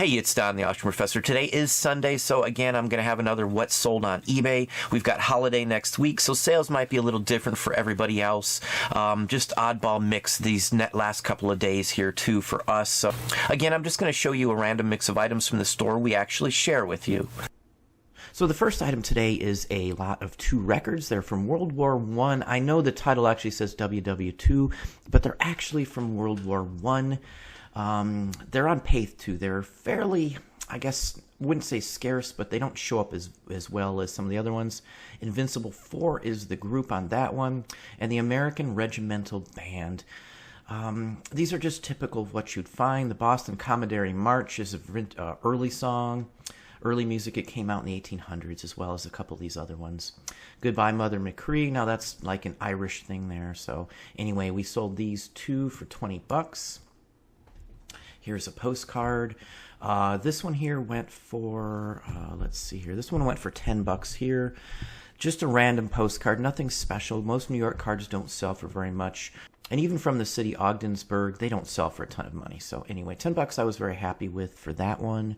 Hey, it's Don, the Auction Professor. Today is Sunday, so again, I'm going to have another What's Sold on eBay. We've got holiday next week, so sales might be a little different for everybody else. Just oddball mix these last couple of days here, too, for us. So again, I'm just going to show you a random mix of items from the store we actually share with you. So the first item today is a lot of 2 records. They're from World War I. I know the title actually says WW2, but they're actually from World War I. They're on Paith too. They're fairly, I guess, wouldn't say scarce, but they don't show up as well as some of the other ones. Invincible 4 is the group on that one, and the American Regimental Band. These are just typical of what you'd find. The Boston Commodore March is an early song. Early music, it came out in the 1800s, as well as a couple of these other ones. Goodbye Mother McCree. Now that's like an Irish thing there. So anyway, we sold these 2 for 20 bucks. Here's a postcard. This one here went for, let's see here. This one went for 10 bucks here. Just a random postcard, nothing special. Most New York cards don't sell for very much. And even from the city Ogdensburg, they don't sell for a ton of money. So anyway, 10 bucks I was very happy with for that one.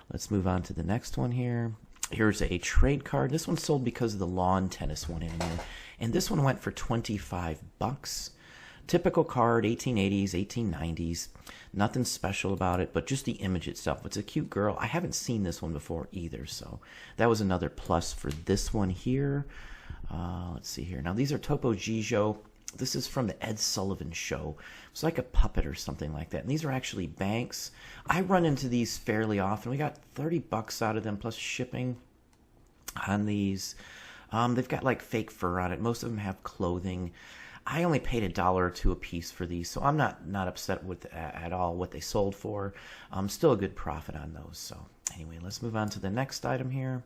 Let's move on to the next one here. Here's a trade card. This one sold because of the lawn tennis one in here. And this one went for 25 bucks. Typical card, 1880s, 1890s. Nothing special about it, but just the image itself. It's a cute girl. I haven't seen this one before either, so that was another plus for this one here. Let's see here. Now, these are Topo Gigio. This is from the Ed Sullivan Show. It's like a puppet or something like that. And these are actually banks. I run into these fairly often. We got 30 bucks out of them plus shipping on these. They've got like fake fur on it. Most of them have clothing. I only paid $1 or $2 a piece for these, so I'm not upset with at all what they sold for. Still a good profit on those. So anyway, let's move on to the next item here.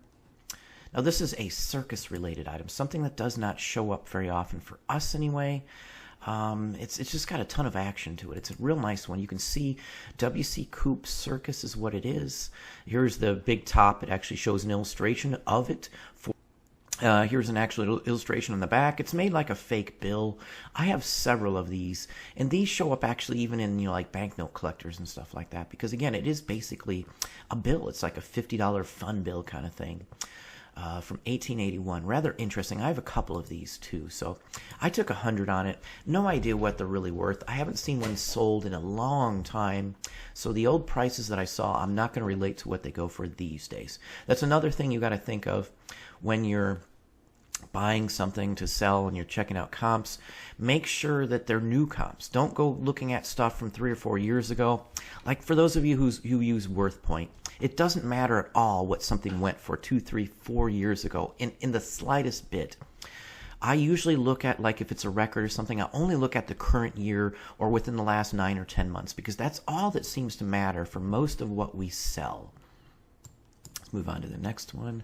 Now this is a circus-related item, something that does not show up very often for us anyway. It's just got a ton of action to it. It's a real nice one. You can see W.C. Coop's Circus is what it is. Here's the big top. It actually shows an illustration of it. Here's an actual illustration on the back. It's made like a fake bill. I have several of these, and these show up actually even in, like banknote collectors and stuff like that, because again, it is basically a bill. It's like a $50 fun bill kind of thing. From 1881. Rather interesting. I have a couple of these too, so I took 100 on it. No idea what they're really worth. I haven't seen one sold in a long time, so the old prices that I saw, I'm not going to relate to what they go for these days. That's another thing you got to think of when you're buying something to sell and you're checking out comps. Make sure that they're new comps. Don't go looking at stuff from 3 or 4 years ago. Like for those of you who use WorthPoint, it doesn't matter at all what something went for 2, 3, 4 years ago in the slightest bit. I usually look at, like if it's a record or something, I only look at the current year or within the last 9 or 10 months, because that's all that seems to matter for most of what we sell. Let's move on to the next one.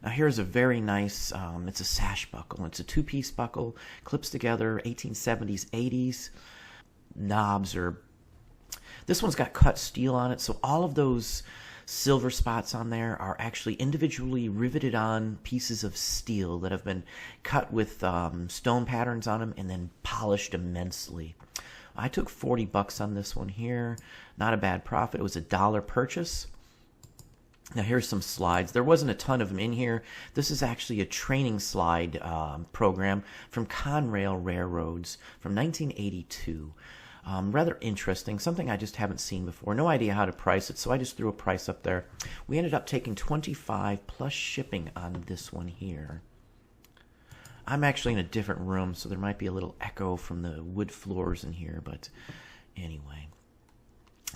Now here's a very nice, it's a sash buckle. It's a 2-piece buckle, clips together, 1870s, 80s. Knobs are, this one's got cut steel on it, so all of those silver spots on there are actually individually riveted on pieces of steel that have been cut with stone patterns on them and then polished immensely. I took 40 bucks on this one here. Not a bad profit. It was $1 purchase. Now here's some slides. There wasn't a ton of them in here. This is actually a training slide program from Conrail Railroads from 1982. Rather interesting, something I just haven't seen before. No idea how to price it, so I just threw a price up there. We ended up taking 25 plus shipping on this one here. I'm actually in a different room, so there might be a little echo from the wood floors in here, but anyway.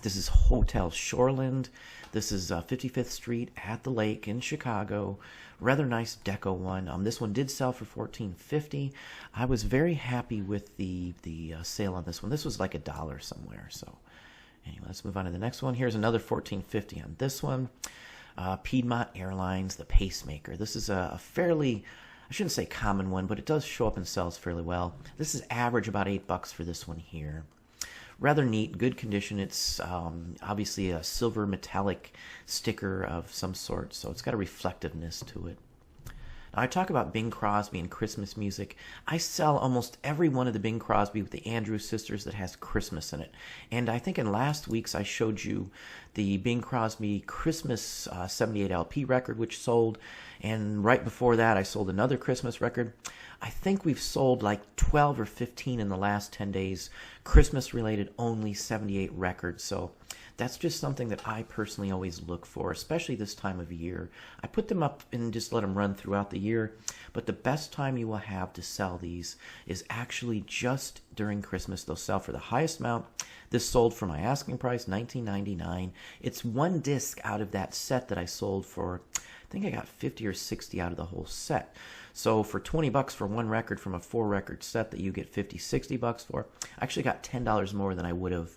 This is Hotel Shoreland. This is 55th Street at the lake in Chicago. Rather nice deco one. This one did sell for $14.50. I was very happy with the sale on this one. This was like $1 somewhere. So anyway, let's move on to the next one. Here's another $14.50 on this one. Piedmont Airlines, the Pacemaker. This is a fairly, I shouldn't say common one, but it does show up and sells fairly well. This is average about $8 for this one here. Rather neat, good condition. It's obviously a silver metallic sticker of some sort, so it's got a reflectiveness to it. Now, I talk about Bing Crosby and Christmas music. I sell almost every one of the Bing Crosby with the Andrews Sisters that has Christmas in it. And I think in last week's I showed you the Bing Crosby Christmas 78 LP record, which sold. And right before that, I sold another Christmas record. I think we've sold like 12 or 15 in the last 10 days, Christmas-related only 78 records. So that's just something that I personally always look for, especially this time of year. I put them up and just let them run throughout the year, but the best time you will have to sell these is actually just during Christmas. They'll sell for the highest amount. This sold for my asking price, $19.99. It's one disc out of that set that I sold for, I think I got 50 or 60 out of the whole set. So for 20 bucks for one record from a 4-record set that you get 50, 60 bucks for, I actually got $10 more than I would have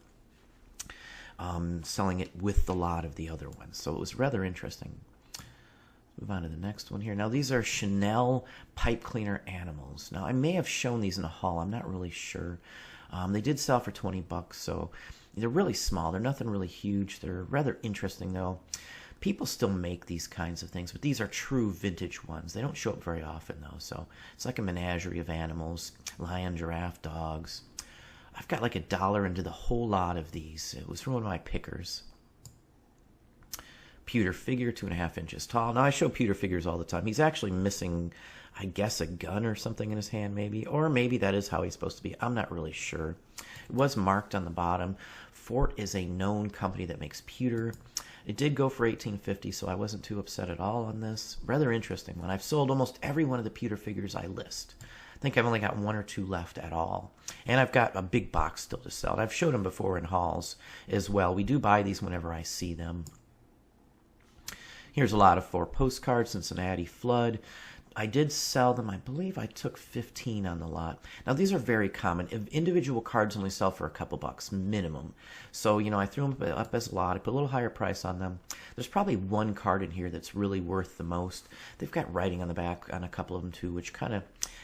selling it with the lot of the other ones. So it was rather interesting. Move on to the next one here. Now these are Chanel pipe cleaner animals. Now I may have shown these in a haul. I'm not really sure. They did sell for 20 bucks, so they're really small. They're nothing really huge. They're rather interesting though. People still make these kinds of things, but these are true vintage ones. They don't show up very often though, so it's like a menagerie of animals. Lion, giraffe, dogs. I've got like $1 into the whole lot of these. It was from one of my pickers. Pewter figure, 2.5 inches tall. Now, I show pewter figures all the time. He's actually missing, I guess, a gun or something in his hand, maybe. Or maybe that is how he's supposed to be. I'm not really sure. It was marked on the bottom. Fort is a known company that makes pewter. It did go for $18.50, so I wasn't too upset at all on this. Rather interesting one. I've sold almost every one of the pewter figures I list. I think I've only got 1 or 2 left at all. And I've got a big box still to sell. I've showed them before in hauls as well. We do buy these whenever I see them. Here's a lot of for Postcard, Cincinnati Flood. I did sell them. I believe I took 15 on the lot. Now, these are very common. Individual cards only sell for a couple bucks minimum. So, you know, I threw them up as a lot. I put a little higher price on them. There's probably one card in here that's really worth the most. They've got writing on the back on a couple of them, too, which kind of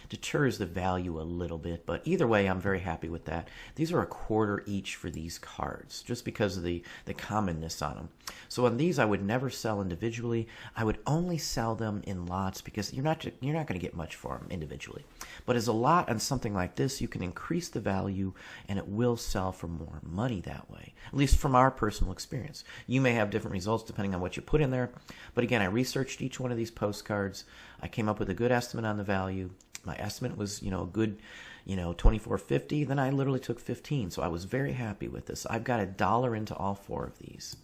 deters the value a little bit. But either way, I'm very happy with that. These are $0.25 each for these cards, just because of the commonness on them. So on these, I would never sell individually. I would only sell them in lots because you're not going to get much for them individually. But as a lot on something like this, you can increase the value and it will sell for more money that way, at least from our personal experience. You may have different results depending on what you put in there. But again, I researched each one of these postcards. I came up with a good estimate on the value. My estimate was, a good, $24.50. Then I literally took 15. So I was very happy with this. I've got $1 into all 4 of these.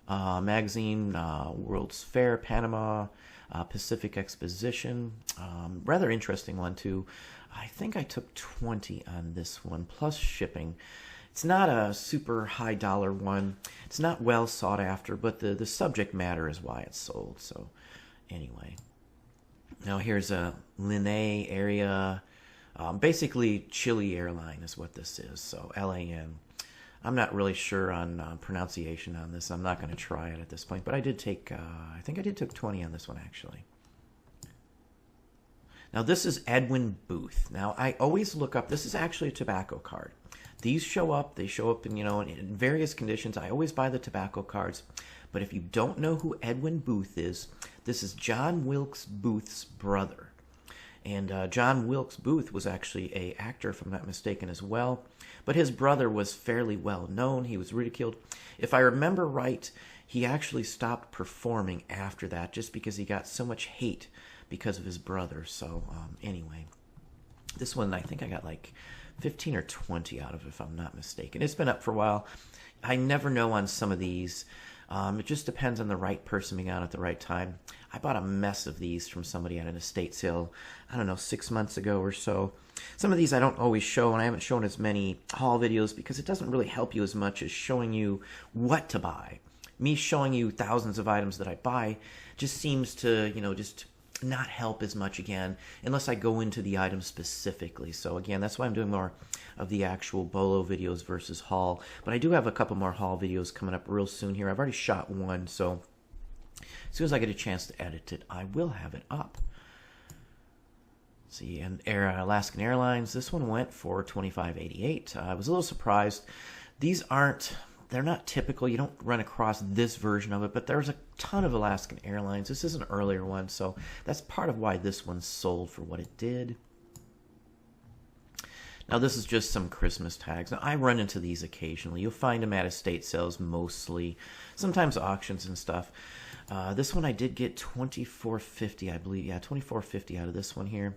Magazine, World's Fair, Panama, Pacific Exposition. Rather interesting one, too. I think I took 20 on this one, plus shipping. It's not a super high dollar one. It's not well sought after, but the subject matter is why it's sold. So anyway. Now here's a Linné area. Basically, Chile airline is what this is. So LAN. I'm not really sure on pronunciation on this. I'm not going to try it at this point. But I did take, I think I did take 20 on this one, actually. Now, this is Edwin Booth. Now, I always look up, this is actually a tobacco card. These show up. They show up in, in various conditions. I always buy the tobacco cards. But if you don't know who Edwin Booth is, this is John Wilkes Booth's brother. And John Wilkes Booth was actually an actor, if I'm not mistaken, as well. But his brother was fairly well known. He was ridiculed. If I remember right, he actually stopped performing after that just because he got so much hate because of his brother. So anyway, this one I think I got like 15 or 20 out of it, if I'm not mistaken. It's been up for a while. I never know on some of these. It just depends on the right person being out at the right time. I bought a mess of these from somebody at an estate sale, 6 months ago or so. Some of these I don't always show, and I haven't shown as many haul videos because it doesn't really help you as much as showing you what to buy. Me showing you thousands of items that I buy just seems to, just not help as much again, unless I go into the item specifically. So again, that's why I'm doing more of the actual Bolo videos versus haul. But I do have a couple more haul videos coming up real soon here. I've already shot one, so as soon as I get a chance to edit it, I will have it up. Let's see, and Alaskan Airlines, this one went for $25.88. I was a little surprised. These aren't they're not typical. You don't run across this version of it, but there's a ton of Alaskan Airlines. This is an earlier one, so that's part of why this one sold for what it did. Now, this is just some Christmas tags. Now, I run into these occasionally. You'll find them at estate sales mostly, sometimes auctions and stuff. This one I did get $24.50, I believe. Yeah, $24.50 out of this one here.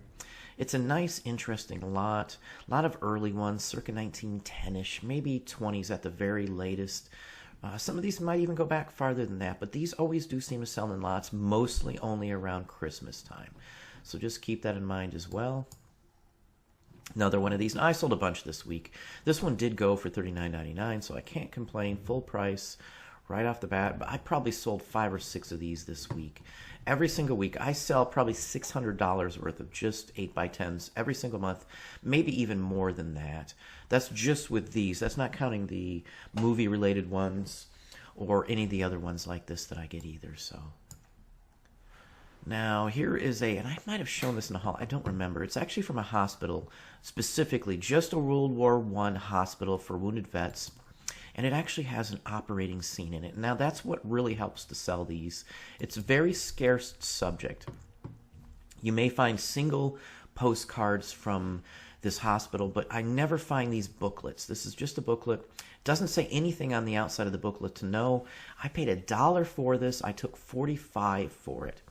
It's a nice, interesting lot. A lot of early ones, circa 1910-ish, maybe 20s at the very latest. Some of these might even go back farther than that, but these always do seem to sell in lots, mostly only around Christmas time. So just keep that in mind as well. Another one of these. Now, I sold a bunch this week. This one did go for $39.99, so I can't complain. Full price right off the bat. But I probably sold 5 or 6 of these this week. Every single week, I sell probably $600 worth of just 8x10s every single month, maybe even more than that. That's just with these. That's not counting the movie-related ones or any of the other ones like this that I get either, so... Now, here is and I might have shown this in a hall, I don't remember. It's actually from a hospital, specifically just a World War I hospital for wounded vets. And it actually has an operating scene in it. Now, that's what really helps to sell these. It's a very scarce subject. You may find single postcards from this hospital, but I never find these booklets. This is just a booklet. It doesn't say anything on the outside of the booklet to know. I paid $1 for this. I took $45 for it.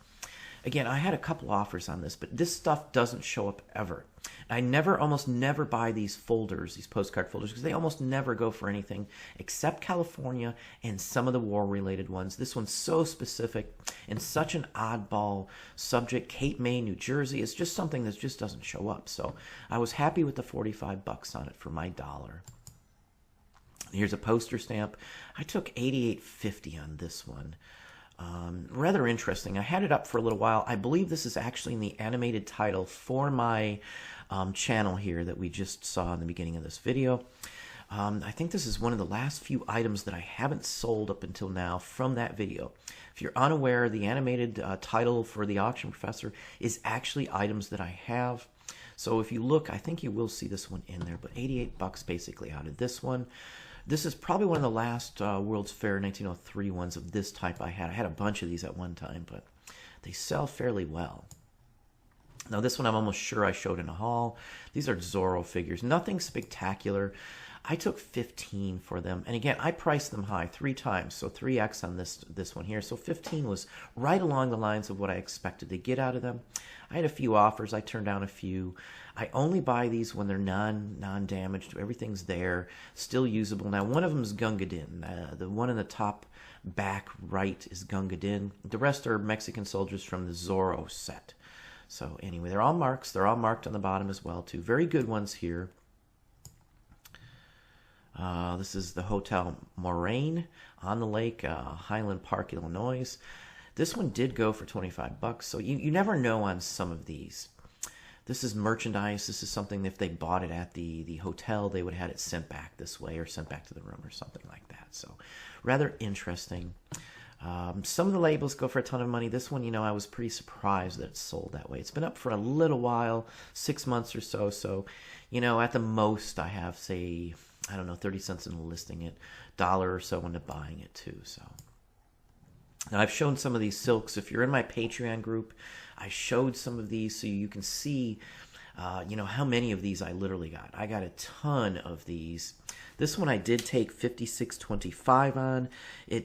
Again, I had a couple offers on this, but this stuff doesn't show up ever. I almost never buy these folders, these postcard folders, because they almost never go for anything except California and some of the war-related ones. This one's so specific and such an oddball subject. Cape May, New Jersey. It's just something that just doesn't show up. So I was happy with the $45 on it for my $1. Here's a poster stamp. I took $88.50 on this one. Rather interesting. I had it up for a little while. I believe this is actually in the animated title for my channel here that we just saw in the beginning of this video. I think this is one of the last few items that I haven't sold up until now from that video. If you're unaware, the animated title for the Auction Professor is actually items that I have. So if you look, I think you will see this one in there, but $88 basically out of this one. This is probably one of the last World's Fair 1903 ones of this type I had. I had a bunch of these at one time, but they sell fairly well. Now this one I'm almost sure I showed in a haul. These are Zorro figures. Nothing spectacular. I took $15 for them. And again, I priced them high 3 times. So 3x on this one here. So $15 was right along the lines of what I expected to get out of them. I had a few offers. I turned down a few. I only buy these when they're non-damaged. Everything's there, still usable. Now, one of them is Gunga Din. The one in the top back right is Gunga Din. The rest are Mexican soldiers from the Zorro set. So anyway, they're all marks. They're all marked on the bottom as well, too. Very good ones here. This is the Hotel Moraine on the lake, Highland Park, Illinois. This one did go for $25, so you never know on some of these. This is merchandise. This is something, if they bought it at the hotel, they would have had it sent back this way or sent back to the room or something like that. So rather interesting. Some of the labels go for a ton of money. This one, I was pretty surprised that it sold that way. It's been up for a little while, 6 months or so. So, at the most, I have, say, I don't know, 30 cents in listing it, $1 or so into buying it too. So now I've shown some of these silks. If you're in my Patreon group, I showed some of these so you can see, how many of these I literally got. I got a ton of these. This one I did take $56.25 on.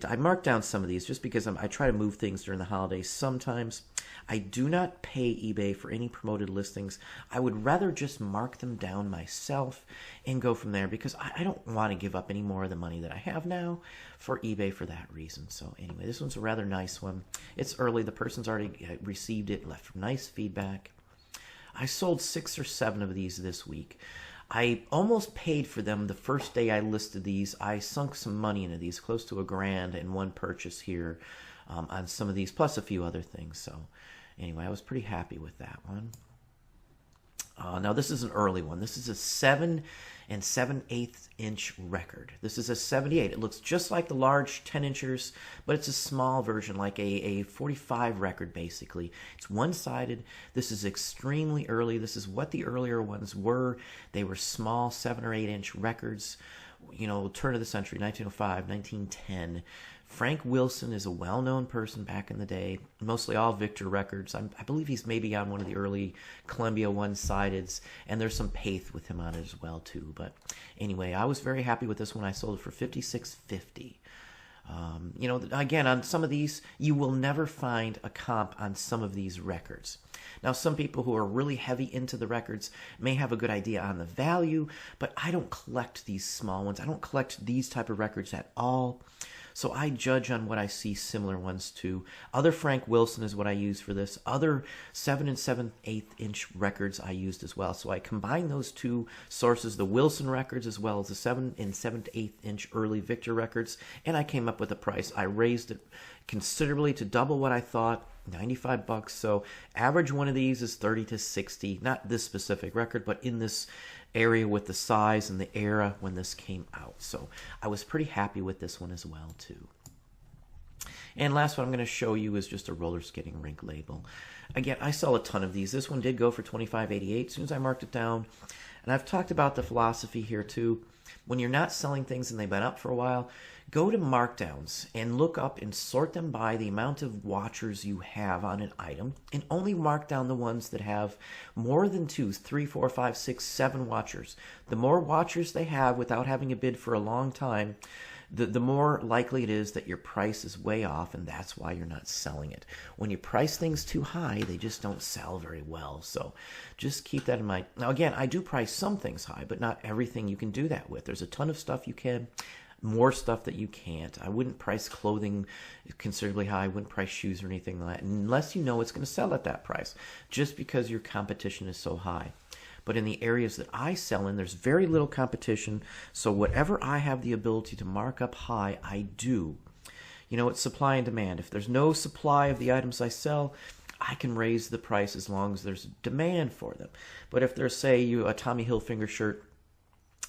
I marked down some of these just because I try to move things during the holidays sometimes. I do not pay eBay for any promoted listings. I would rather just mark them down myself and go from there because I don't want to give up any more of the money that I have now for eBay for that reason. So anyway, this one's a rather nice one. It's early. The person's already received it, left nice feedback. I sold 6 or 7 of these this week. I almost paid for them the first day I listed these. I sunk some money into these, close to $1,000 in one purchase here on some of these, plus a few other things. So anyway, I was pretty happy with that one. Now this is an early one. This is a 7 7/8 inch record. This is a 78. It looks just like the large 10-inchers, but it's a small version, like a 45 record basically. It's one-sided. This is extremely early. This is what the earlier ones were. They were small 7 or 8 inch records turn of the century, 1905, 1910. Frank Wilson is a well-known person back in the day, mostly all Victor records. I believe he's maybe on one of the early Columbia one-sideds, and there's some Paith with him on it as well, too. But anyway, I was very happy with this one. I sold it for $56.50. Again, on some of these, you will never find a comp on some of these records. Now, some people who are really heavy into the records may have a good idea on the value, but I don't collect these small ones. I don't collect these type of records at all. So I judge on what I see similar ones to. Other Frank Wilson is what I use for this. Other 7 and 7/8 inch records I used as well. So I combined those two sources, the Wilson records as well as the 7 and 7/8 inch early Victor records, and I came up with a price. I raised it considerably to double what I thought. $95. So average one of these is 30 to 60. Not this specific record, but in this area with the size and the era when this came out. So I was pretty happy with this one as well too. And last one I'm going to show you is just a roller skating rink label. Again, I sell a ton of these. This one did go for $25.88 as soon as I marked it down. And I've talked about the philosophy here too. When you're not selling things and they've been up for a while, go to markdowns and look up and sort them by the amount of watchers you have on an item, and only mark down the ones that have more than 2, 3, 4, 5, 6, 7 watchers. The more watchers they have without having a bid for a long time, the more likely it is that your price is way off, and that's why you're not selling it. When you price things too high, they just don't sell very well. So just keep that in mind. Now, again, I do price some things high, but not everything you can do that with. There's a ton of stuff you can, more stuff that you can't. I wouldn't price clothing considerably high. I wouldn't price shoes or anything like that unless you know it's going to sell at that price, just because your competition is so high. But in the areas that I sell in, there's very little competition. So whatever I have the ability to mark up high, I do. It's supply and demand. If there's no supply of the items I sell, I can raise the price as long as there's demand for them. But if there's, say, a Tommy Hilfiger shirt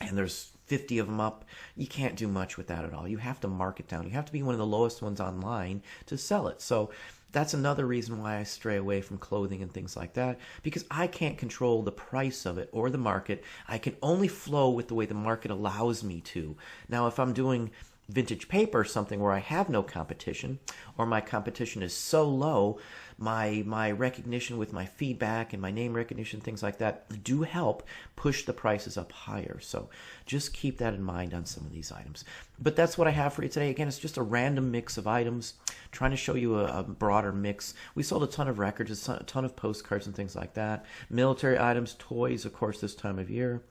and there's 50 of them up, you can't do much with that at all. You have to mark it down. You have to be one of the lowest ones online to sell it. So that's another reason why I stray away from clothing and things like that, because I can't control the price of it or the market. I can only flow with the way the market allows me to. Now, if I'm doing vintage paper or something where I have no competition, or my competition is so low, my recognition with my feedback and my name recognition, things like that, do help push the prices up higher. So just keep that in mind on some of these items. But that's what I have for you today. Again, it's just a random mix of items, trying to show you a broader mix. We sold a ton of records, a ton of postcards and things like that. Military items, toys, of course, this time of year.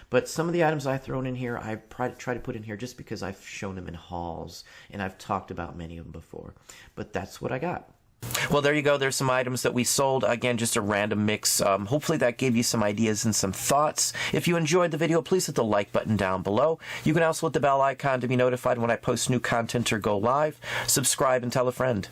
But some of the items I've thrown in here, I try to put in here just because I've shown them in hauls, and I've talked about many of them before. But that's what I got. Well, there you go. There's some items that we sold. Again, just a random mix. Hopefully that gave you some ideas and some thoughts. If you enjoyed the video, please hit the like button down below. You can also hit the bell icon to be notified when I post new content or go live. Subscribe and tell a friend.